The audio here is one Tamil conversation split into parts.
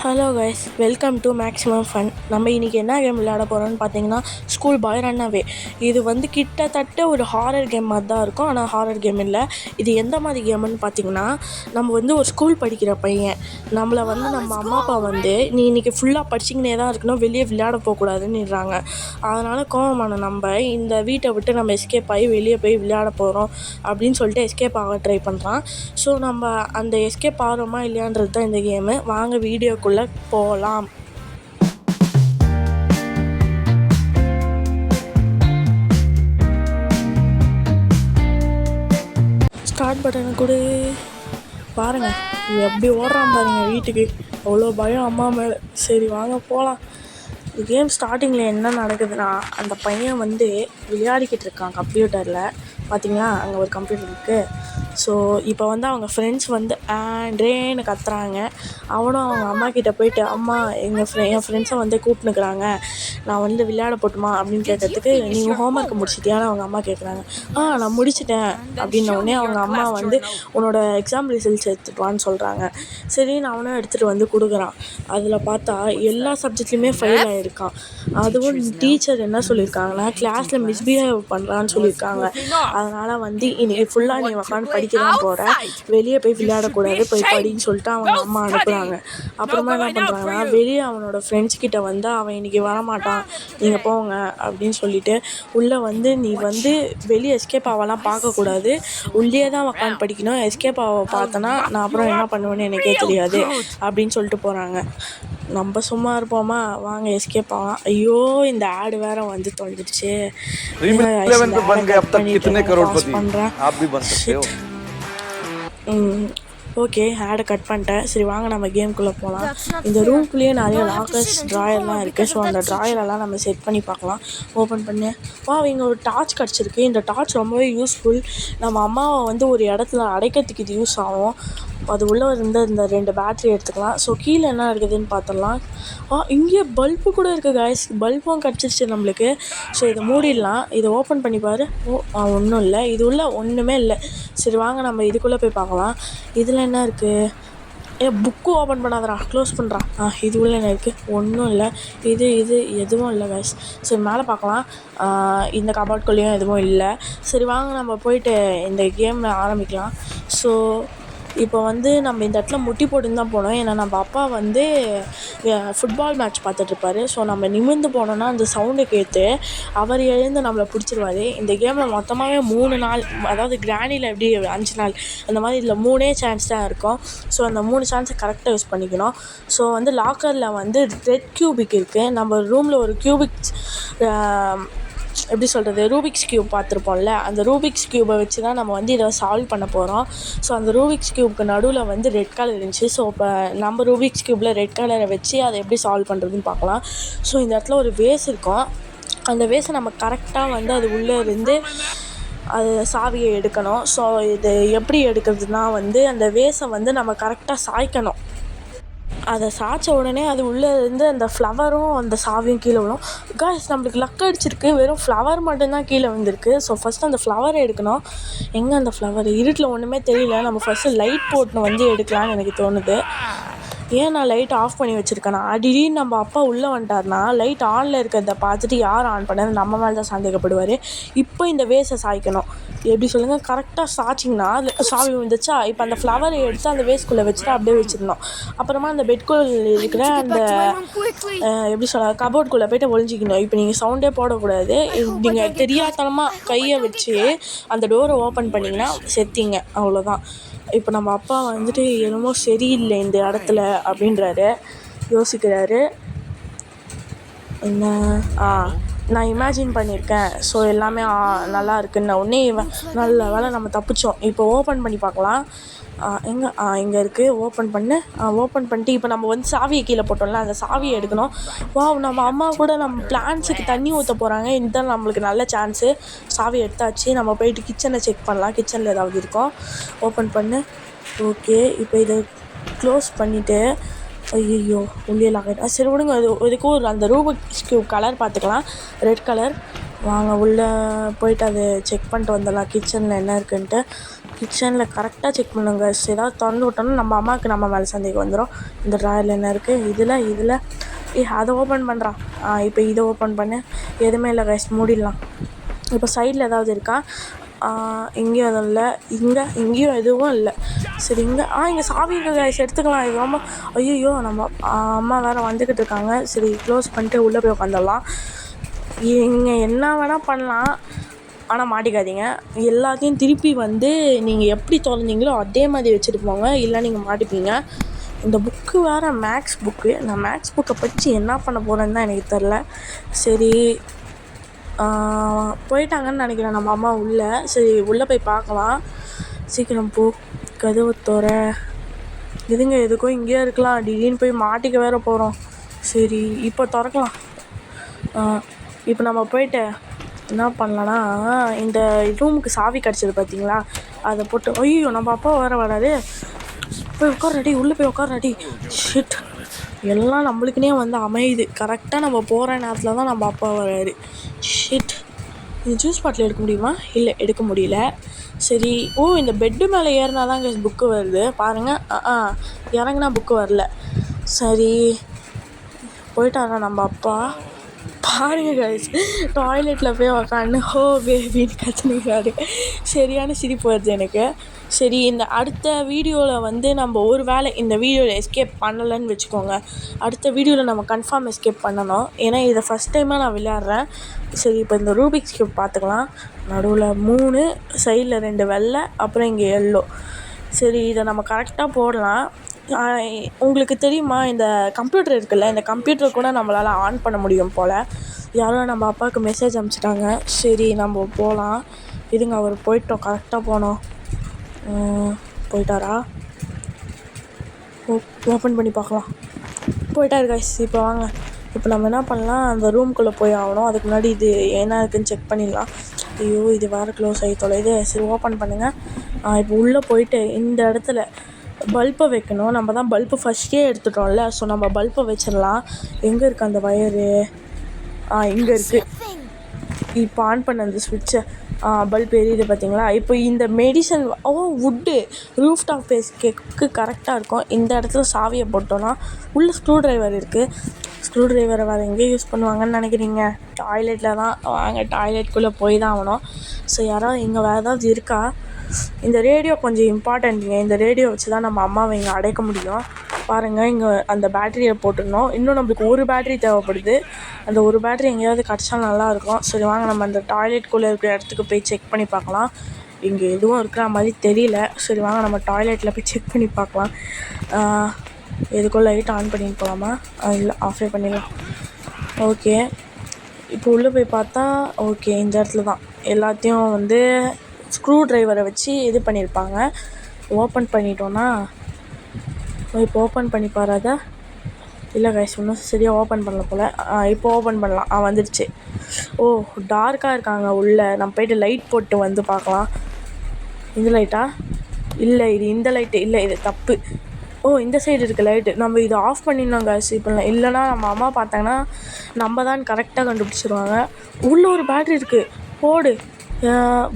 Hello guys, welcome to maximum fun. நம்ம இன்றைக்கி என்ன கேம் விளையாட போகிறோம்னு பார்த்தீங்கன்னா ஸ்கூல் பாய் ரன் அவே. இது கிட்டத்தட்ட ஒரு ஹாரர் கேம் மாதிரி தான் இருக்கும். ஆனால் ஹாரர் கேம் இல்லை. இது எந்த மாதிரி கேம்னு பார்த்தீங்கன்னா, நம்ம ஒரு ஸ்கூல் படிக்கிற பையன். நம்மளை நம்ம அம்மா அப்பா நீ இன்றைக்கி ஃபுல்லாக படிச்சிங்கனே தான் இருக்கணும், வெளியே விளையாட போகக்கூடாதுன்னுறாங்க. அதனால் கோவமான நம்ம இந்த வீட்டை விட்டு நம்ம எஸ்கேப் ஆகி வெளியே போய் விளையாட போகிறோம் அப்படின்னு சொல்லிட்டு எஸ்கேப் ஆக ட்ரை பண்ணுறான். ஸோ நம்ம அந்த எஸ்கேப் ஆகிறோமா இல்லையான்றது தான் இந்த கேமு. வாங்க வீடியோக்குள்ளே போகலாம். ஸ்டார்ட் பட்டனை கூட பாருங்க, எப்படி ஓடுறான் பாருங்க வீட்டுக்கு. அவ்வளோ பயம் அம்மா மேலே. சரி வாங்க போகலாம். கேம் ஸ்டார்டிங்கில் என்ன நடக்குதுன்னா, அந்த பையன் விளையாடிக்கிட்டு இருக்கான் கம்ப்யூட்டரில். பார்த்தீங்களா, அங்கே ஒரு கம்ப்யூட்டர் இருக்குது. ஸோ இப்போ அவங்க ஃப்ரெண்ட்ஸ் ஆண்ட்ரேன்னு கத்துறாங்க. அவனும் அவங்க அம்மா கிட்டே போயிட்டு, அம்மா என் ஃப்ரெண்ட்ஸை கூப்பிட்டுக்கிறாங்க, நான் விளையாட போட்டுமா அப்படின்னு கேட்டதுக்கு, நீங்கள் ஹோம்ஒர்க் முடிச்சிட்டியான்னு அவங்க அம்மா கேட்குறாங்க. நான் முடிச்சிட்டேன் அப்படின்னோடனே அவங்க அம்மா உன்னோட எக்ஸாம் ரிசல்ட்ஸ் எடுத்துகிட்டு சொல்கிறாங்க. சரி, நான் அவனும் எடுத்துகிட்டு கொடுக்குறான். அதில் பார்த்தா எல்லா சப்ஜெக்ட்லேயுமே ஃபெயில் ஆகிருக்கான். அதுவும் டீச்சர் என்ன சொல்லியிருக்காங்கன்னா, கிளாஸில் மிஸ்பிஹேவ் பண்ணுறான்னு சொல்லியிருக்காங்க. அதனால் இன்றைக்கி ஃபுல்லாக நீ உட்காந்து படிக்க தான் போகிற, வெளியே போய் விளையாடக்கூடாது, போய் படின்னு சொல்லிட்டு அவங்க அம்மா அனுப்புகிறாங்க. அப்புறமா என்ன பண்ணுறாங்கன்னா, வெளியே அவனோட ஃப்ரெண்ட்ஸ் கிட்ட அவன் இன்றைக்கி வரமாட்டான், நீங்கள் போங்க அப்படின்னு சொல்லிட்டு உள்ளே நீ வெளியே எஸ்கேப் ஆகலாம் பார்க்கக்கூடாது, உள்ளே தான் உட்காந்து படிக்கணும், எஸ்கேப் ஆக பார்த்தனா நான் அப்புறம் என்ன பண்ணுவேன்னு எனக்கே தெரியாது அப்படின்னு சொல்லிட்டு போகிறாங்க. நம்ம சும்மா இருப்போமா, வாங்க எஸ்கேப் ஆகலாம். ஐயோ, இந்த ஆடு வேற தொலைஞ்சிடுச்சு. ஓகே, ஆடை கட் பண்ணிட்டேன். சரி வாங்க நம்ம கேம்குள்ளே போகலாம். இந்த ரூம்குள்ளேயே நிறைய லாக்கர்ஸ், ட்ராயர்லாம் இருக்குது. ஸோ அந்த ட்ராயரெல்லாம் நம்ம செட் பண்ணி பார்க்கலாம். ஓப்பன் பண்ணி இங்கே ஒரு டார்ச் கிடச்சிருக்கு. இந்த டார்ச் ரொம்பவே யூஸ்ஃபுல். நம்ம அம்மாவை ஒரு இடத்துல அடைக்கிறதுக்கு இது யூஸ் ஆகும். அது உள்ளே இந்த 2 பேட்ரி எடுத்துக்கலாம். ஸோ கீழே என்ன இருக்குதுன்னு பார்த்துடலாம். இங்கே பல்பு கூட இருக்குது காய்ஸ். பல்பும் கிடச்சிருச்சு நம்மளுக்கு. ஸோ இதை மூடிடலாம். இதை ஓப்பன் பண்ணி பாரு. ஒன்றும் இல்லை, இது உள்ள ஒன்றுமே இல்லை. சரி வாங்க நம்ம இதுக்குள்ளே போய் பார்க்கலாம். இதில் என்ன இருக்குது? புக்கு ஓப்பன் பண்ணாதடா, க்ளோஸ் பண்ணுறான். இது உள்ள என்ன இருக்குது? ஒன்றும் இல்லை. இது எதுவும் இல்லை காய்ஸ். சரி மேலே பார்க்கலாம். இந்த கபாட்குள்ளேயும் எதுவும் இல்லை. சரி வாங்க நம்ம போயிட்டு இந்த கேமில் ஆரம்பிக்கலாம். ஸோ இப்போ நம்ம இந்த இடத்துல முட்டி போட்டுன்னு தான் போனோம். ஏன்னா நம்ம அப்பா ஃபுட்பால் மேட்ச் பார்த்துட்ருப்பாரு. ஸோ நம்ம நிமிர்ந்து போனோன்னா அந்த சவுண்டை கேட்டு அவர் எழுந்து நம்மளை பிடிச்சிருவாரு. இந்த கேமில் மொத்தமாகவே 3 நாள், அதாவது கிராணியில் எப்படி 5 நாள், அந்த மாதிரி இதில் 3 சான்ஸ் தான் இருக்கும். ஸோ அந்த 3 சான்ஸை கரெக்டாக யூஸ் பண்ணிக்கணும். ஸோ லாக்கரில் ரெட் கியூபிக் இருக்குது. நம்ம ரூமில் ஒரு கியூபிக், எப்படி சொல்கிறது, ரூபிக்ஸ் க்யூப் பார்த்துருப்போம்ல, அந்த ரூபிக்ஸ் க்யூபை வச்சு தான் நம்ம இதை சால்வ் பண்ண போகிறோம். ஸோ அந்த ரூபிக்ஸ் க்யூப்க்கு நடுவில் ரெட் கலர் இருந்துச்சு. ஸோ இப்போ நம்ம ரூபிக்ஸ் க்யூப்பில் ரெட் கலரை வச்சு அதை எப்படி சால்வ் பண்ணுறதுன்னு பார்க்கலாம். ஸோ இந்த இடத்துல ஒரு வேஸ் இருக்கும். அந்த வேஸை நம்ம கரெக்டாக அது உள்ளே இருந்து அது சாவியை எடுக்கணும். ஸோ இது எப்படி எடுக்கிறதுனா அந்த வேஸை நம்ம கரெக்டாக சாய்க்கணும். அதை சாய்ச்ச உடனே அது உள்ளே இருந்து அந்த ஃப்ளவரும் அந்த சாவியும் கீழே விடும். காய்ஸ், நம்மளுக்கு லக் அடிச்சிருக்கு. வெறும் ஃப்ளவர் மட்டும்தான் கீழே வந்திருக்கு. ஸோ ஃபஸ்ட்டு அந்த ஃப்ளவரை எடுக்கணும். எங்கே அந்த ஃப்ளவர்? இருட்டில் ஒன்றுமே தெரியல. நம்ம ஃபஸ்ட்டு லைட் போட்டு எடுக்கலான்னு எனக்கு தோணுது. ஏன் நான் லைட் ஆஃப் பண்ணி வச்சுருக்கேன்னா, திடீர்னு நம்ம அப்பா உள்ளே வந்துட்டார்னா லைட் ஆனில் இருக்கிறத பார்த்துட்டு யார் ஆன் பண்ணாரு நம்ம மேலே தான் சந்தேகப்படுவார். இப்போ இந்த வேஸை சாய்க்கணும். எப்படி சொல்லுங்கள், கரெக்டாக சாய்ச்சிங்கன்னா சாவி வந்துச்சா. இப்போ அந்த ஃப்ளவரை எடுத்து அந்த வேஸ்க்குள்ளே வச்சுட்டு அப்படியே வச்சிடணும். அப்புறமா அந்த பெட்குள்ளே இருக்கிற அந்த எப்படி சொல்ல கபோர்டுக்குள்ளே போய்ட்டு ஒழிஞ்சிக்கணும். இப்போ நீங்கள் சவுண்டே போடக்கூடாது. நீங்கள் தெரியாதனமாக கையை வச்சு அந்த டோரை ஓப்பன் பண்ணிங்கன்னா செத்திங்க, அவ்வளோதான். இப்போ நம்ம அப்பா என்னமோ சரியில்லை இந்த இடத்துல அப்படின்றாரு, யோசிக்கிறாரு. என்ன? நான் இமேஜின் பண்ணியிருக்கேன். ஸோ எல்லாமே நல்லா இருக்குன்னு உடனே நல்ல வேலை நம்ம தப்பிச்சோம். இப்போ ஓப்பன் பண்ணி பார்க்கலாம். எங்கே? இங்கே இருக்குது. ஓப்பன் பண்ணிட்டு இப்போ நம்ம சாவியை கீழே போட்டோம்ல, அந்த சாவியை எடுக்கணும். நம்ம அம்மா கூட நம்ம பிளான்ஸுக்கு தண்ணி ஊற்ற போகிறாங்க. இதுதான் நம்மளுக்கு நல்ல சான்ஸு. சாவி எடுத்தாச்சு. நம்ம போயிட்டு கிச்சனை செக் பண்ணலாம். கிச்சனில் ஏதாவது இருக்கும். ஓப்பன் பண்ணு. ஓகே, இப்போ இதை க்ளோஸ் பண்ணிவிட்டு, ஐயோ உள்ளே லாக். சரி விடுங்க, இதுக்கும் அந்த ரூபிக்ஸ் க்யூப் கலர் பார்த்துக்கலாம், ரெட் கலர். வாங்க உள்ளே போயிட்டு அதை செக் பண்ணிட்டு வந்துடலாம், கிச்சனில் என்ன இருக்குன்ட்டு. கிச்சனில் கரெக்டாக செக் பண்ணுங்க. ஏதாவது திறந்து விட்டோம்னா நம்ம அம்மாவுக்கு நம்ம மேலே சந்தேகம் வந்துடும். இந்த ட்ராயரில் என்ன இருக்குது, இதில் அதை ஓப்பன் பண்ணுறான். இப்போ இதை ஓப்பன் பண்ணு. எதுவுமே இல்லை கைஸ், மூடிடலாம். இப்போ சைடில் ஏதாவது இருக்கா? இங்கேயும் எதுவும் இல்லை. இங்கேயும் எதுவும் இல்லை. சரி, இங்கே சாவி இருக்கு கைஸ், எடுத்துக்கலாம். இது ரொம்ப ஐயோ, நம்ம அம்மா வேறு வந்துக்கிட்டு இருக்காங்க. சரி, க்ளோஸ் பண்ணிட்டு உள்ளே போய் உட்காந்துடலாம். இங்கே என்ன வேணால் பண்ணலாம், ஆனால் மாட்டிக்காதீங்க. எல்லாத்தையும் திருப்பி வந்து நீங்கள் எப்படி திறந்தீங்களோ அதே மாதிரி வச்சுட்டு போங்க, இல்லை நீங்கள் மாட்டிப்பீங்க. இந்த புக்கு வேறு மேக்ஸ் புக்கு. நான் மேக்ஸ் புக்கை பற்றி என்ன பண்ண போகிறேன்னு தான் எனக்கு தெரில. சரி, போயிட்டாங்கன்னு நினைக்கிறேன் நம்ம அம்மா உள்ளே. சரி, உள்ளே போய் பார்க்கலாம். சீக்கிரம் போ, கதவு தோற. இதுங்க எதுக்கும் இங்கேயே இருக்கலாம், திடீர்னு போய் மாட்டிக்க வேறு போகிறோம். சரி, இப்போ திறக்கலாம். இப்போ நம்ம போயிட்டு என்ன பண்ணலான்னா, இந்த ரூமுக்கு சாவி கிடச்சிது பார்த்தீங்களா, அதை போட்டு ஐயோ நம்ம அப்பா வேறு வராது. போய் உட்காராடி, உள்ளே போய் உட்காராடி. ஷிட், எல்லாம் நம்மளுக்குனே வந்து அமையுது. கரெக்டாக நம்ம போகிற நேரத்தில் தான் நம்ம அப்பா வராரு. ஷிட், இந்த ஜூஸ் பாட்டில் எடுக்க முடியுமா? இல்லை, எடுக்க முடியல. சரி, இந்த பெட்டு மேலே ஏறினா தான் இங்கே புக்கு வருது பாருங்கள். இறங்குனா புக்கு வரல. சரி, போயிட்டாரா நம்ம அப்பா? பாருங்க கைஸ், டாய்லெட்டில் போய் உக்காந்து பேபின்னு கற்றுனுக்காரு. சரியான சிரிப்பு வருது எனக்கு. சரி, இந்த அடுத்த வீடியோவில் வந்து நம்ம ஒரு வேளை இந்த வீடியோவில் எஸ்கேப் பண்ணலைன்னு வச்சுக்கோங்க, அடுத்த வீடியோவில் நம்ம கன்ஃபார்ம் எஸ்கேப் பண்ணணும். ஏன்னா இதை ஃபஸ்ட் டைமாக நான் விளையாடுறேன். சரி, இப்போ இந்த ரூபிக்ஸ் கியூப் பார்த்துக்கலாம். நடுவில் 3, சைடில் 2 வெள்ளை, அப்புறம் இங்கே எல்லோ. சரி, இதை நம்ம கரெக்டாக போடலாம். உங்களுக்கு தெரியுமா, இந்த கம்ப்யூட்டர் இருக்குல்ல, இந்த கம்ப்யூட்டர் கூட நம்மளால் ஆன் பண்ண முடியும் போல். யாரோ நம்ம அப்பாவுக்கு மெசேஜ் அனுப்பிச்சிட்டாங்க. சரி, நம்ம போகலாம். இதுங்க, அவர் போயிட்டோம், கரெக்டாக போனோம். போயிட்டாரா? ஓப்பன் பண்ணி பார்க்கலாம். போயிட்டாரு கைஸ். இப்போ வாங்க, இப்போ நம்ம என்ன பண்ணலாம், அந்த ரூம்குள்ளே போய் ஆகணும். அதுக்கு முன்னாடி இது என்ன இருக்குதுன்னு செக் பண்ணிடலாம். ஐயோ, இது வேறு க்ளோஸ் ஆகி தொலைது. சரி, ஓப்பன் பண்ணுங்கள். இப்போ உள்ளே போயிட்டு இந்த இடத்துல பல்பை வைக்கணும். நம்ம தான் பல்பு ஃபஸ்ட்டே எடுத்துட்டோம்ல, ஸோ நம்ம பல்பை வச்சிடலாம். எங்கே இருக்குது அந்த வயரு? இங்கே இருக்குது. இப்போ ஆன் பண்ண அந்த ஸ்விட்சை, பல்ப் எரியுது பார்த்தீங்களா? இப்போ இந்த மெடிசன் வுட்டு ரூஃப் டாப் எஸ்கேப்க்கு கரெக்டாக இருக்கும். இந்த இடத்துல சாவியை போட்டோன்னா உள்ள ஸ்க்ரூ ட்ரைவர் இருக்குது. ஸ்க்ரூ ட்ரைவரை வேறு எங்கே யூஸ் பண்ணுவாங்கன்னு நினைக்கிறீங்க? டாய்லெட்டில் தான். வாங்க, டாய்லெட்குள்ளே போய் தான் ஆகணும். ஸோ யாராவது இங்கே வேறு ஏதாவது இருக்கா? இந்த ரேடியோ கொஞ்சம் இம்பார்ட்டண்ட்டுங்க. இந்த ரேடியோ வச்சு தான் நம்ம அம்மாவை இங்கே அடைக்க முடியும். பாருங்கள், இங்கே அந்த பேட்டரியை போட்டுருந்தோம். இன்னும் நம்மளுக்கு ஒரு பேட்டரி தேவைப்படுது. அந்த ஒரு பேட்டரி எங்கேயாவது கிடச்சா நல்லாயிருக்கும். சரி, வாங்க நம்ம அந்த டாய்லெட்குள்ளே இருக்கிற இடத்துக்கு போய் செக் பண்ணி பார்க்கலாம். இங்கே எதுவும் இருக்கிற மாதிரி தெரியல. சரி, வாங்க நம்ம டாய்லெட்டில் போய் செக் பண்ணி பார்க்கலாம். எதுக்கும் லைட் ஆன் பண்ணிட்டு போகலாமா? இல்லை, ஆஃபே பண்ணிடலாம். ஓகே, இப்போ உள்ளே போய் பார்த்தா ஓகே, இந்த இடத்துல தான் எல்லாத்தையும் வந்து ஸ்க்ரூ ட்ரைவரை வச்சு இது பண்ணியிருப்பாங்க. ஓப்பன் பண்ணிட்டோன்னா, இப்போ ஓப்பன் பண்ணி பாராதா? இல்லை கைஸ், இன்னும் சரியாக ஓப்பன் பண்ணல போல். இப்போ ஓப்பன் பண்ணலாம். வந்துடுச்சு. டார்க்காக இருக்காங்க உள்ளே. நம்ம போய்ட்டு லைட் போட்டு வந்து பார்க்கலாம். இந்த லைட்டா? இல்லை, இது இந்த லைட்டு இல்லை, இது தப்பு. இந்த சைடு இருக்குது லைட்டு. நம்ம இதை ஆஃப் பண்ணிடணும் கைஸ். இப்போ இல்லைனா நம்ம அம்மா பார்த்தாங்கன்னா நம்ம தான் கரெக்டாக கண்டுபிடிச்சிருவாங்க. உள்ளே ஒரு பேட்ரி இருக்குது. போடு,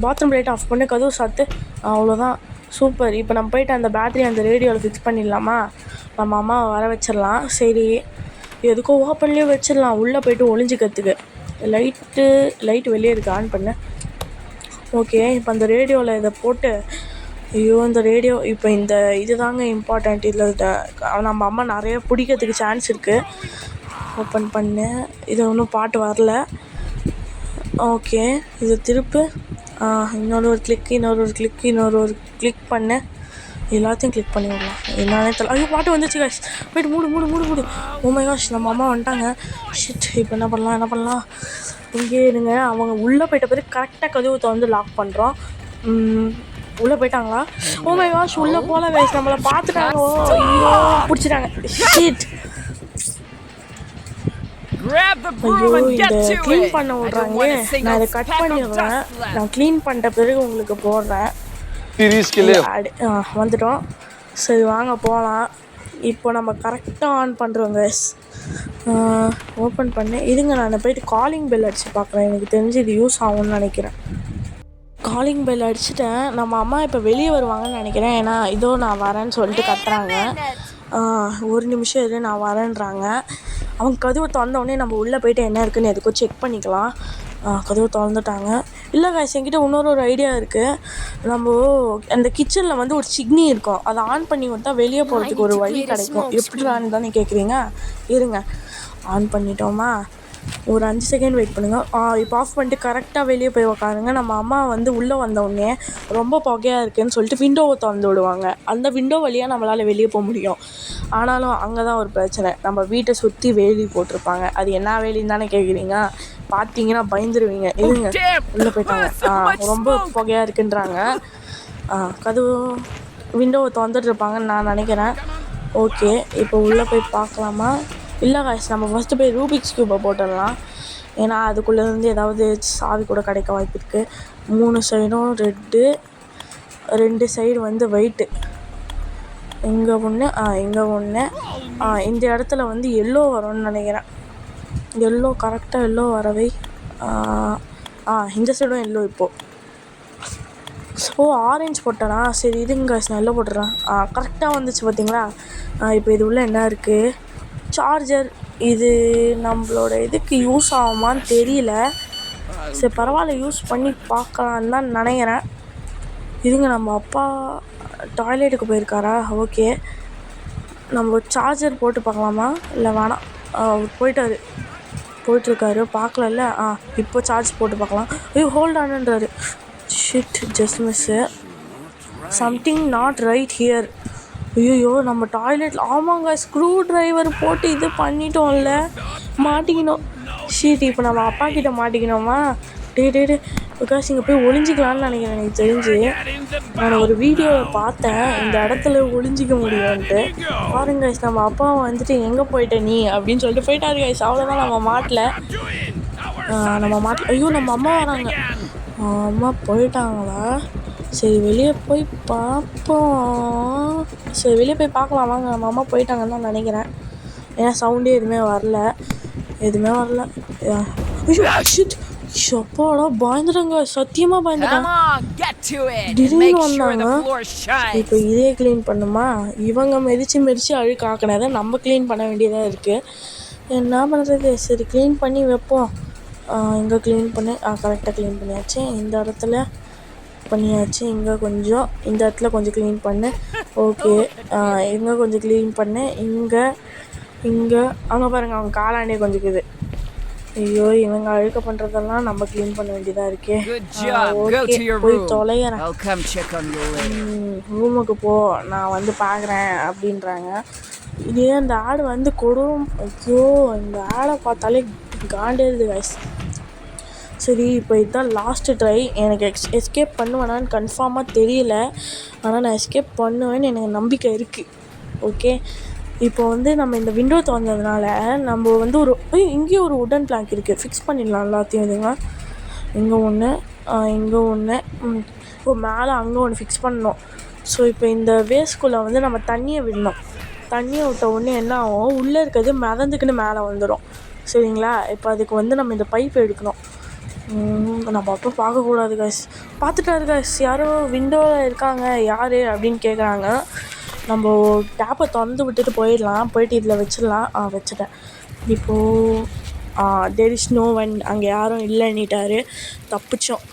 பாத்ரூம் லைட் ஆஃப் பண்ணி கதவு சாத்து. அவ்வளோதான், சூப்பர். இப்போ நம்ம போய்ட்டு அந்த பேட்டரி அந்த ரேடியோவில் ஃபிக்ஸ் பண்ணிடலாமா? நம்ம அம்மாவை வர வச்சிடலாம். சரி, எதுக்கோ ஓப்பன்லேயே வச்சிடலாம். உள்ளே போய்ட்டு ஒளிஞ்சிக்கிறதுக்கு. லைட்டு வெளியே இருக்குது, ஆன் பண்ணு. ஓகே, இப்போ அந்த ரேடியோவில் இதை போட்டு, ஐயோ இந்த ரேடியோ, இப்போ இந்த இது தாங்க இம்பார்ட்டண்ட். இதில் நம்ம அம்மா நிறைய பிடிக்கிறதுக்கு சான்ஸ் இருக்குது. ஓப்பன் பண்ணு. இது ஒன்றும் பாட்டு வரல. ஓகே, இது திருப்பு. இன்னொரு கிளிக் பண்ணு. எல்லாத்தையும் கிளிக் பண்ணி விடலாம். என்னன்னே தெரியல. ஐயோ, பாட்டு வந்துச்சு கைஸ். போய்ட்டு மூடு. மை காஷ், நம்ம அம்மா வந்துட்டாங்க. ஷிட், இப்போ என்ன பண்ணலாம்? இங்கே இருங்க. அவங்க உள்ளே போய்ட்ட பிறகு கரெக்டாக கதவு வந்து லாக் பண்ணுறோம். உள்ளே போயிட்டாங்களா? மை காஷ், உள்ளே போகல கைஸ். நம்மளை பார்த்துட்டாங்க. ஐயோ, பிடிச்சிட்டாங்க. ஷிட். ஐயோ, இந்த க்ளீன் பண்ண விட்றாங்க. நான் அதை கட் பண்ணிடுறேன். நான் க்ளீன் பண்ணிட்ட பிறகு உங்களுக்கு போடுறேன். வந்துட்டோம். சரி, வாங்க போகலாம். இப்போ நம்ம கரெக்டாக ஆன் பண்ணுறோம் கைஸ். ஓப்பன் பண்ணு. இதுங்க, நான் போய்ட்டு காலிங் பெல் அடித்து பார்க்குறேன். எனக்கு தெரிஞ்சு இது யூஸ் ஆகும்னு நினைக்கிறேன். காலிங் பெல் அடிச்சுட்டேன். நம்ம அம்மா இப்போ வெளியே வருவாங்கன்னு நினைக்கிறேன். ஏன்னா இதோ நான் வரேன்னு சொல்லிட்டு கத்துறாங்க. 1 நிமிஷம் இரு நான் வரேன்றாங்க. அவங்க கதவை திறந்தோடனே நம்ம உள்ளே போய்ட்டு என்ன இருக்குன்னு எதுக்கும் செக் பண்ணிக்கலாம். கதவை திறந்துட்டாங்க. இல்லை கைஸ், என்கிட்ட இன்னொரு ஐடியா இருக்குது. நம்ம அந்த கிச்சனில் வந்து ஒரு சிக்னி இருக்கும், அதை ஆன் பண்ணி விட்டா வெளியே போகிறதுக்கு ஒரு வழி கிடைக்கும். எப்படிலான்னு தானே கேட்குறீங்க? இருங்க, ஆன் பண்ணிட்டோமா? ஒரு 5 செகண்ட் வெயிட் பண்ணுங்கள். இப்போ ஆஃப் பண்ணிட்டு கரெக்டாக வெளியே போய் உக்காருங்க. நம்ம அம்மா வந்து உள்ளே வந்தோடனே ரொம்ப புகையாக இருக்குதுன்னு சொல்லிட்டு விண்டோவை திறந்து விடுவாங்க. அந்த விண்டோ வழியாக நம்மளால் வெளியே போக முடியும். ஆனாலும் அங்கே தான் ஒரு பிரச்சனை, நம்ம வீட்டை சுற்றி வேலி போட்டிருப்பாங்க. அது என்ன வேலின்னு தானே கேட்குறீங்க? பார்த்தீங்கன்னா பயந்துருவீங்க. இருங்க, உள்ளே போயிட்டாங்க. ரொம்ப புகையாக இருக்குன்றாங்க. கதவு விண்டோவை திறந்துட்டு இருப்பாங்கன்னு நான் நினைக்கிறேன். ஓகே, இப்போ உள்ளே போய் பார்க்கலாமா? இல்லை காய்ஸ், நம்ம ஃபஸ்ட்டு போய் ரூபிக்ஸ் க்யூப்பை போட்டுடலாம். ஏன்னா அதுக்குள்ளேருந்து ஏதாவது சாவி கூட கிடைக்க வாய்ப்பு இருக்குது. 3 சைடும் ரெட்டு, 2 சைடு வந்து ஒயிட்டு. இங்கே ஒன்று, இங்கே ஒன்று. இந்த இடத்துல வந்து எல்லோ வரும்னு நினைக்கிறேன். எல்லோ, கரெக்டாக எல்லோ வரவை. இந்த சைடும் எல்லோ. இப்போது ஆரஞ்சு போட்டேனா? சரி இதுங்க காய்ஸ், நான் எல்லோ போட்டுறேன். கரெக்டாக வந்துச்சு பார்த்தீங்களா? இப்போ இது உள்ள என்ன இருக்குது? சார்ஜர். இது நம்மளோட இதுக்கு யூஸ் ஆகுமான்னு தெரியல. சரி பரவாயில்ல, யூஸ் பண்ணி பார்க்கலான்னு தான் நினைக்கிறேன். இதுங்க, நம்ம அப்பா டாய்லெட்டுக்கு போயிருக்காரா? ஓகே, நம்ம சார்ஜர் போட்டு பார்க்கலாமா? இல்லை வேணாம், போயிட்டுருக்காரு, பார்க்கலல்ல. இப்போ சார்ஜ் போட்டு பார்க்கலாம். ஐயோ, ஹோல்ட் ஆனுன்றாரு. Shit, just miss. Something not right here. ஐயோ, நம்ம டாய்லெட்டில் ஆமாங்க ஸ்க்ரூ ட்ரைவர் போட்டு இது பண்ணிட்டோம்ல, மாட்டிக்கணும். ஷீட், இப்போ நம்ம அப்பா கிட்ட மாட்டிக்கணுமா? டே பிகாஸ் இங்கே போய் ஒளிஞ்சிக்கலான்னு நினைக்கிறேன். எனக்கு தெரிஞ்சு நான் ஒரு வீடியோவை பார்த்தேன், இந்த இடத்துல ஒளிஞ்சிக்க முடியும்ன்ட்டு. பாருங்க கைஸ், நம்ம அப்பா வந்துட்டு எங்கே போயிட்ட நீ அப்படின்னு சொல்லிட்டு போயிட்டாரு கைஸ். அவ்வளோதான், நம்ம மாட்டல. ஐயோ, நம்ம அம்மா வராங்க. அம்மா போயிட்டாங்களா? சரி வெளியே போய் பார்ப்போம். சரி வெளியே போய் பார்க்கலாம் வாங்க. நம்ம அம்மா போயிட்டாங்கன்னு தான் நினைக்கிறேன். ஏன்னா சவுண்டே எதுவுமே வரல. அப்பாடா, பயந்துட்டாங்க, சத்தியமாக பயந்துட்டாங்க. திடீர்னு வந்தாங்க. இப்போ இதே க்ளீன் பண்ணுமா? இவங்க மிதிச்சு அழுக்காக்கினதை நம்ம க்ளீன் பண்ண வேண்டியதாக இருக்குது. என்ன பண்ணுறது? சரி க்ளீன் பண்ணி வைப்போம். இங்கே க்ளீன் பண்ணி கரெக்டாக க்ளீன் பண்ணியாச்சு. இந்த இடத்துல பண்ணியாச்சு. இங்கே கொஞ்சம், இந்த இடத்துல கொஞ்சம் க்ளீன் பண்ணு. ஓகே, இங்கே கொஞ்சம் க்ளீன் பண்ணு. இங்கே அங்கே பாருங்கள், அவங்க காலாண்டே கொஞ்சம் இருக்குது. ஐயோ, இவங்க அழுக்க பண்ணுறதெல்லாம் நம்ம க்ளீன் பண்ண வேண்டியதாக இருக்கே. ஓகே, போய் தொலைகிறேன். ரூமுக்கு போ, நான் வந்து பார்க்குறேன் அப்படின்றாங்க. இதே அந்த ஆடு வந்து கொடும். ஐயோ, இந்த ஆடை பார்த்தாலே காண்டேருது கைஸ். சரி, இப்போ இதுதான் லாஸ்ட்டு ட்ரை. எனக்கு எஸ்கேப் பண்ணுவேனான்னு கன்ஃபார்மாக தெரியல, ஆனால் நான் எஸ்கேப் பண்ணுவேன்னு எனக்கு நம்பிக்கை இருக்குது. ஓகே, இப்போ வந்து நம்ம இந்த விண்டோ திறந்ததுனால நம்ம வந்து இங்கேயும் ஒரு உடன் பிளாங்க் இருக்குது, ஃபிக்ஸ் பண்ணிடலாம் எல்லாத்தையும். இதுங்க, இங்கே ஒன்று, இப்போ மேலே அங்கே ஒன்று ஃபிக்ஸ் பண்ணணும். ஸோ இப்போ இந்த வேஸ்ட்குள்ளே வந்து நம்ம தண்ணியை விடணும். தண்ணியை விட்ட உடனே என்ன ஆகும்? உள்ளே இருக்கிறது மிதந்துக்குன்னு மேலே வந்துடும். சரிங்களா? இப்போ அதுக்கு வந்து நம்ம இந்த பைப் எடுக்கணும். நம்ம அப்போ பார்க்கக்கூடாது கைஸ். பார்த்துட்டாரு கைஸ், யாரோ விண்டோவில் இருக்காங்க, யார் அப்படின்னு கேட்குறாங்க. நம்ம டேப்பை திறந்து விட்டுட்டு போயிட்டு இதில் வச்சிடலாம். வச்சுட்டேன். இப்போது தேர் இஸ் நோ ஒன், அங்கே யாரும் இல்லைன்னிட்டாரு, தப்பிச்சோம்.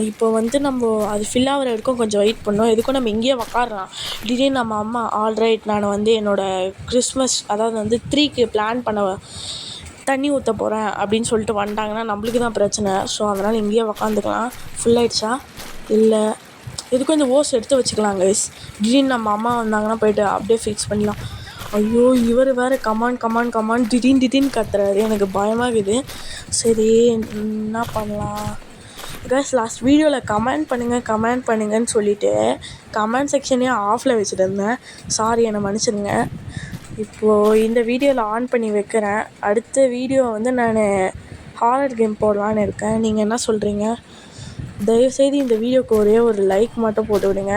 இப்போ வந்து நம்ம அது ஃபில் ஆகிற வரைக்கும் கொஞ்சம் வெயிட் பண்ணோம். எதுக்கும் நம்ம இங்கேயே உக்காரலாம். திடீர்னு நம்ம அம்மா ஆல்ரைட், நான் வந்து என்னோடய கிறிஸ்மஸ், அதாவது வந்து 3க்கு பிளான் பண்ண தண்ணி ஊற்ற போகிறேன் அப்படின்னு சொல்லிட்டு வந்துட்டாங்கன்னா நம்மளுக்கு தான் பிரச்சனை. ஸோ அதனால் இங்கேயே உக்காந்துக்கலாம். ஃபுல் ஆகிடுச்சா? இல்லை, எதுக்கும் இந்த ஓஸ் எடுத்து வச்சுக்கலாம் கைஸ். திடீர்னு நம்ம அம்மா வந்தாங்கன்னா போய்ட்டு அப்படியே ஃபிக்ஸ் பண்ணலாம். ஐயோ, இவர் வேறு கமான் திடீர்னு கத்துறாரு, எனக்கு பயமாகுது. சரி, என்ன பண்ணலாம் கைஸ்? லாஸ்ட் வீடியோவில் கமெண்ட் பண்ணுங்கன்னு சொல்லிவிட்டு கமெண்ட் செக்ஷனே ஆஃபில் வச்சுருந்தேன். சாரி, என்னை மன்னிச்சிடுங்க. இப்போது இந்த வீடியோவில் ஆன் பண்ணி வைக்கிறேன். அடுத்த வீடியோ வந்து நான் ஹாரர் கேம் போடலான்னு இருக்கேன். நீங்கள் என்ன சொல்கிறீங்க? தயவுசெய்து இந்த வீடியோக்கு ஒரே ஒரு லைக் மட்டும் போட்டு விடுங்க.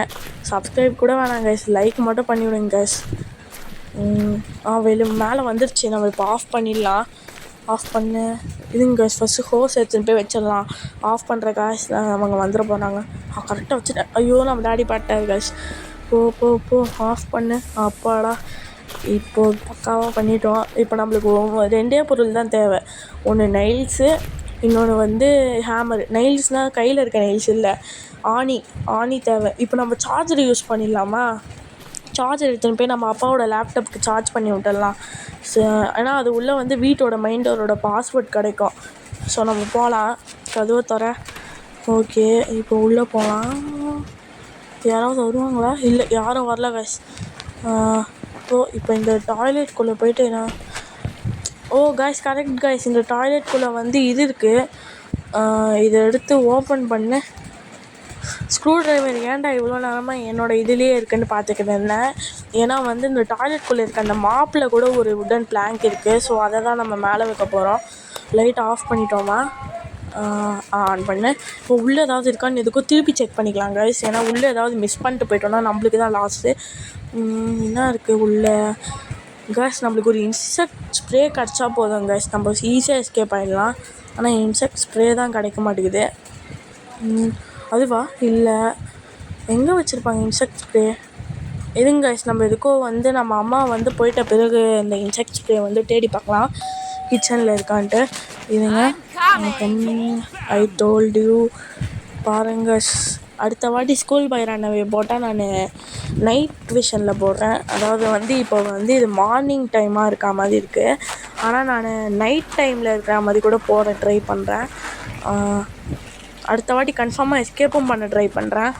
சப்ஸ்கிரைப் கூட வேணாம் கைஸ், லைக் மட்டும் பண்ணி விடுங்க கைஸ். மேலே வந்துருச்சு, நம்ம இப்போ ஆஃப் பண்ணிடலாம். ஆஃப் பண்ணு. இதுங்க ஃபஸ்ட்டு ஹோஸ் எடுத்துன்னு போய் வச்சிடலாம். ஆஃப் பண்ணுற காசு அவங்க வந்துட போகிறாங்க. கரெக்டாக வச்சுட்டேன். ஐயோ நம்ம டாடி பாட்டார் காசு. போ போ போ ஆஃப் பண்ணு. அப்பாடா இப்போது பக்காவாக பண்ணிட்டோம். இப்போ நம்மளுக்கு 2 பொருள் தான் தேவை. ஒன்று நெயில்ஸு, இன்னொன்று வந்து ஹேமரு. நெயில்ஸ்னால் கையில் இருக்க நெயில்ஸ் இல்லை, ஆணி தேவை. இப்போ நம்ம சார்ஜர் யூஸ் பண்ணிடலாமா? சார்ஜர் எடுத்துன்னு போய் நம்ம அப்பாவோட லேப்டாப்புக்கு சார்ஜ் பண்ணி விட்டுடலாம். ஏன்னா அது உள்ளே வந்து வீட்டோட மெயின் பாஸ்வேர்ட் கிடைக்கும். ஸோ நம்ம போகலாம். கதவை தர. ஓகே இப்போ உள்ளே போகலாம். யாராவது வருவாங்களா? இல்லை யாரும் வரல கைஸ். இப்போ இந்த டாய்லெட்குள்ளே போயிட்டு நான் கைஸ் கரெக்ட் கைஸ். இந்த டாய்லெட்குள்ளே வந்து இது இருக்குது. இதை எடுத்து ஓப்பன் பண்ண ஸ்க்ரூ ட்ரைவர் ஏன்டா இவ்வளோ நேரமாக என்னோடய இதுலேயே இருக்குதுன்னு பார்த்துக்கிட்டு இருந்தேன். ஏன்னா வந்து இந்த டாய்லெட்குள்ளே இருக்க அந்த மாப்பில் கூட ஒரு வுடன் பிளாங்க் இருக்குது. ஸோ அதை தான் நம்ம மேலே வைக்க போகிறோம். Light off பண்ணிட்டோமா? ஆன் பண்ணு. இப்போ உள்ளே ஏதாவது இருக்கான்னு எதுக்கும் திருப்பி செக் பண்ணிக்கலாம் கைஸ். ஏன்னா உள்ளே ஏதாவது மிஸ் பண்ணிட்டு போயிட்டோம்னா நம்மளுக்கு தான் லாஸ்ட்டு. என்ன இருக்குது உள்ளே? கைஸ் நம்மளுக்கு ஒரு இன்செக்ட் ஸ்ப்ரே கிடச்சா போதும் கைஸ், நம்ம ஈஸியாக எஸ்கேப் ஆகிடலாம். ஆனால் இன்செக்ட் ஸ்ப்ரே தான் கிடைக்க மாட்டேங்குது. அதுவா? இல்லை, எங்கே வச்சுருப்பாங்க இன்செக்ட் ஸ்ப்ரே? எதுங்க கைஸ் நம்ம எதுக்கோ வந்து நம்ம அம்மா வந்து போயிட்ட பிறகு இந்த இன்செக்ட் ஸ்ப்ரே வந்து தேடி பார்க்கலாம் கிச்சனில் இருக்கான்ட்டு. இதுங்க ஐ டோல்ட் யூ பாருங்க. அடுத்த வாட்டி ஸ்கூல் பை ரன்அவே போட்டால் நான் நைட் விஷனில் போடுறேன். அதாவது வந்து இப்போ வந்து இது மார்னிங் டைமாக இருக்கா மாதிரி இருக்குது. ஆனால் நான் நைட் டைமில் இருக்கிற மாதிரி கூட போட ட்ரை பண்ணுறேன். அடுத்த வாட்டி கன்ஃபார்மாக எஸ்கேப்பும் பண்ண ட்ரை பண்ணுறேன்.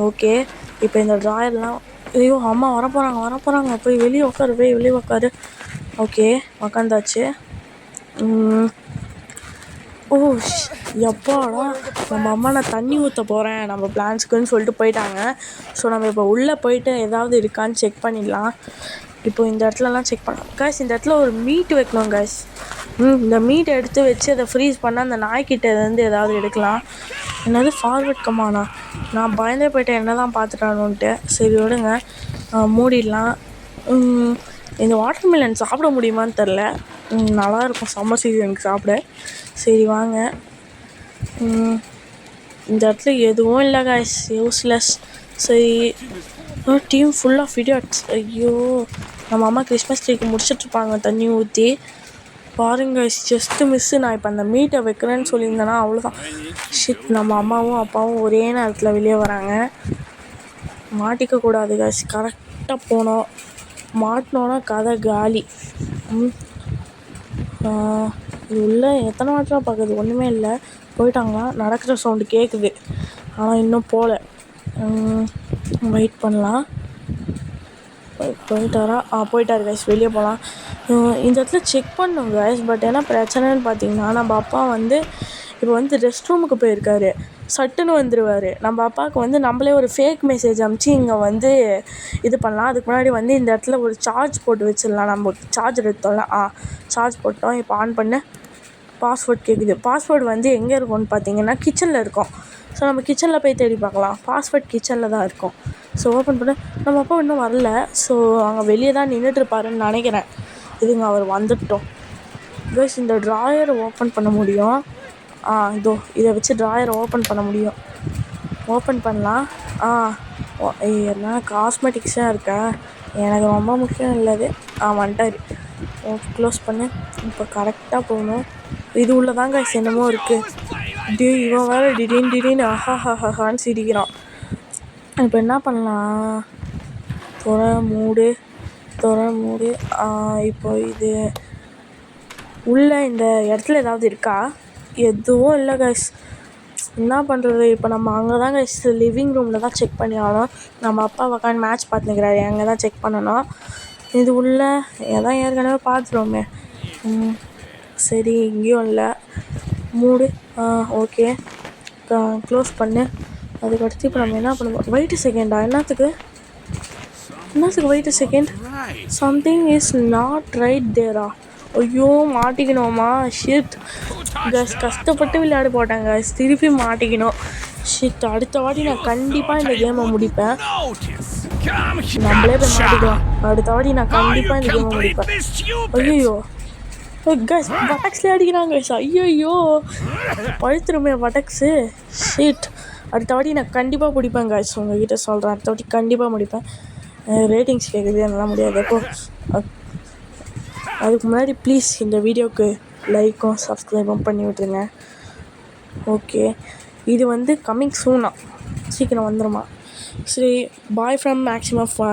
ஓகே இப்போ இந்த ட்ராயர்லாம் ஐயோ அம்மா வரப்போகிறாங்க. போய் வெளியே உட்காரு. ஓகே உக்காந்தாச்சு. எப்பாடா நம்ம அம்மா நான் தண்ணி ஊற்ற போகிறேன் நம்ம பிளான்ஸ்க்குன்னு சொல்லிட்டு போயிட்டாங்க. ஸோ நம்ம இப்போ உள்ளே போயிட்டு ஏதாவது இருக்கான்னு செக் பண்ணிடலாம். இப்போ இந்த இடத்துலலாம் செக் பண்ணலாம் கைஸ். இந்த இடத்துல ஒரு மீட் வைக்கணும் கைஸ். இந்த மீட்டை எடுத்து வச்சு அதை ஃப்ரீஸ் பண்ணால் அந்த நாய்க்கிட்ட இருந்து ஏதாவது எடுக்கலாம். என்னது ஃபார்வர்ட் கமானா? நான் பயந்தே போயிட்டேன் என்ன தான் பார்த்துட்டானுன்ட்டு. சரி விடுங்க, மூடிடலாம். இந்த வாட்டர்மெலன் சாப்பிட முடியுமான்னு தெரில. நல்லாயிருக்கும் சம்மர் சீசனுக்கு சாப்பிட. சரி வாங்க. இந்த இடத்துல எதுவும் இல்லை கைஸ், யூஸ்லெஸ். சரி டீம் ஃபுல் ஆஃப் இடியட்ஸ். ஐயோ நம்ம அம்மா கிறிஸ்மஸ் ட்ரீக்கு முடிச்சிட்ருப்பாங்க தண்ணி ஊற்றி. பாருங்க ஜஸ்ட்டு மிஸ்ஸு. நான் இப்போ அந்த மீட்டை வைக்கிறேன்னு சொல்லியிருந்தேன்னா அவ்வளோதான். ஷிட் நம்ம அம்மாவும் அப்பாவும் ஒரே நேரத்தில் வெளியே வராங்க. மாட்டிக்கக்கூடாது கைஸ், கரெக்டாக போனோம். மாட்டினோன்னா கதை காலி. இது உள்ள எத்தனை வாட்டராக பார்க்குது? ஒன்றுமே இல்லை. போயிட்டாங்களா? நடக்கிற சவுண்டு கேட்குது ஆனால் இன்னும் போகல. வெயிட் பண்ணலாம். போயிட்டாரா? போயிட்டார் கைஸ். வெளியே போகலாம். இந்த இடத்துல செக் பண்ணோம் கைஸ். பட் என்ன பிரச்சனைன்னு பார்த்தீங்கன்னா நம்ம அப்பா வந்து இப்போ வந்து ரெஸ்ட் ரூமுக்கு போயிருக்காரு. சட்டுன்னு வந்துடுவார். நம்ம அப்பாவுக்கு வந்து நம்மளே ஒரு ஃபேக் மெசேஜ் அனுப்பிச்சி இங்கே வந்து இது பண்ணலாம். அதுக்கு முன்னாடி வந்து இந்த இடத்துல ஒரு சார்ஜ் போட்டு வச்சிடலாம். நம்ம சார்ஜர் எடுத்தோம்ல, சார்ஜ் போட்டோம். இப்போ ஆன் பண்ண பாஸ்வேர்ட் கேட்குது. பாஸ்வேர்டு வந்து எங்கே இருக்கும்னு பார்த்தீங்கன்னா கிச்சனில் இருக்கும். ஸோ நம்ம கிச்சனில் போய் தேடி பார்க்கலாம். பாஸ்வேர்ட் கிச்சனில் தான் இருக்கும். ஸோ ஓப்பன் பண்ண நம்ம அப்பா இன்னும் வரல. ஸோ அங்கே வெளியே தான் நின்றுட்டுருப்பாருன்னு நினைக்கிறேன். இதுங்க அவர் வந்துட்டோம் கைஸ். இந்த ட்ராயரை ஓப்பன் பண்ண முடியும். இதோ இதை வச்சு ட்ராயரை ஓப்பன் பண்ண முடியும். ஓப்பன் பண்ணலாம். என்ன காஸ்மெட்டிக்ஸாக இருக்கா? எனக்கு ரொம்ப முக்கியம் இல்லது. வந்துட்டார். க்ளோஸ் பண்ணு. இப்போ கரெக்டாக போகணும். இது உள்ளதாங்க என்னமோ இருக்குது. இவன் வேறு திடீர்னு ஆஹான்னு சிரிக்கிறான். இப்போ என்ன பண்ணலாம்? துற மூடு. இப்போ இது உள்ளே இந்த இடத்துல ஏதாவது இருக்கா? எதுவும் இல்லை கைஸ். என்ன பண்ணுறது? இப்போ நம்ம அங்கே தான் கைஸ் லிவிங் ரூமில் தான் செக் பண்ணி ஆகணும். நம்ம அப்பா உட்காந்து மேட்ச் பார்த்துக்கிறாரு, அங்கே தான் செக் பண்ணணும். இது உள்ள எதான் ஏற்கனவே பார்த்துருவோமே. சரி இங்கேயும் இல்லை. மூடு. ஓகே க்ளோஸ் பண்ணு. அதுக்கடுத்து இப்போ நம்ம என்ன பண்ணுவோம்? வெயிட் செகண்டா? என்னத்துக்கு wait second? Something is not right தேரா. ஐயோ மாட்டிக்கணுமா? ஷிட் கைஸ், கஷ்டப்பட்டு விளையாட போட்டாங்க கைஸ், திருப்பி மாட்டிக்கணும். ஷிட் அடுத்த வாட்டி நான் கண்டிப்பாக இந்த கேமை முடிப்பேன். நம்மளே போய் மாட்டிக்கலாம். அடுத்த வாட்டி நான் கண்டிப்பாக இந்த கேமை முடிப்பேன். ஐயோ கைஸ் பட்டக்ஸ்லேயே அடிக்கிறாங்க கைஸ். ஐயோ பழுத்துருமே பட்டக்ஸு. ஷீட். அடுத்த வாட்டி நான் கண்டிப்பாக பிடிப்பேன் கைஸ், உங்ககிட்ட சொல்கிறேன். அடுத்த வாட்டி கண்டிப்பாக முடிப்பேன். ரேட்டிங்ஸ் கேட்குது, என்னால் முடியாது. அப்போ அதுக்கு முன்னாடி ப்ளீஸ் இந்த வீடியோவுக்கு லைக்கும் சப்ஸ்கிரைபும் பண்ணி விட்ருங்க. ஓகே, இது கம்மிங் சூனா, சீக்கிரம் வந்துடுமா. சரி, பாய் ஃப்ரம் மேக்ஸிமம் ஃபன்.